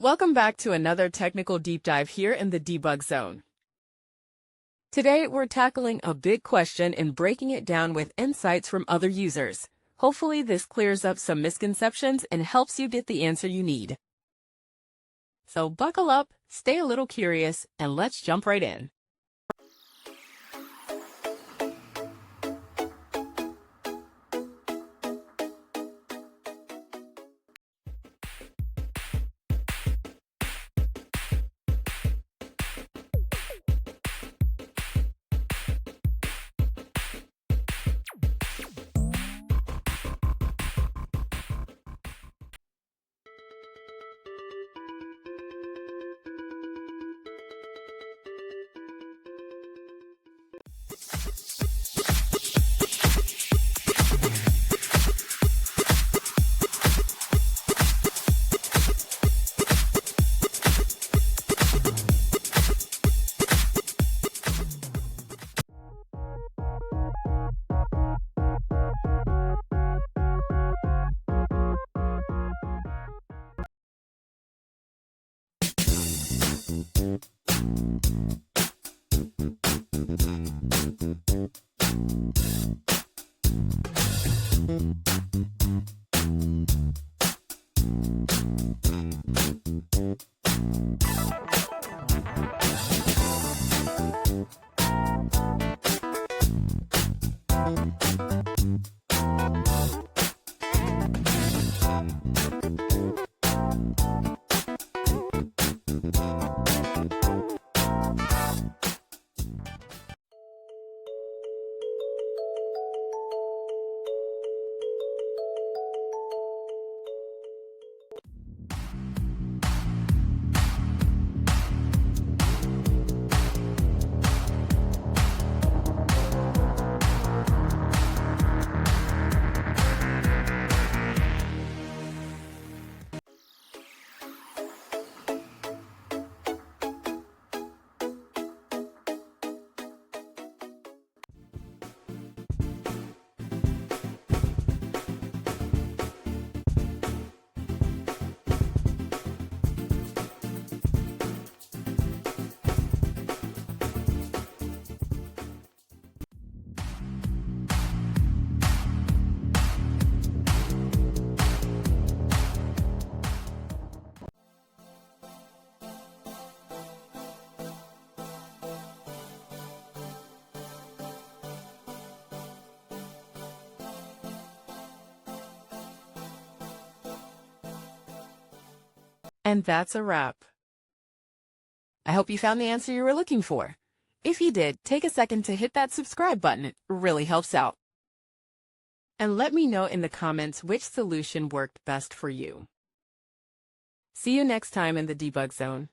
Welcome back to another technical deep dive here in the debug zone. Today, we're tackling a big question and breaking it down with insights from other users. Hopefully, this clears up some misconceptions and helps you get the answer you need. So buckle up, stay a little curious, and let's jump right in. And that's a wrap. I hope you found the answer you were looking for. If you did, take a second to hit that subscribe button. It really helps out. And let me know in the comments which solution worked best for you. See you next time in the debug zone.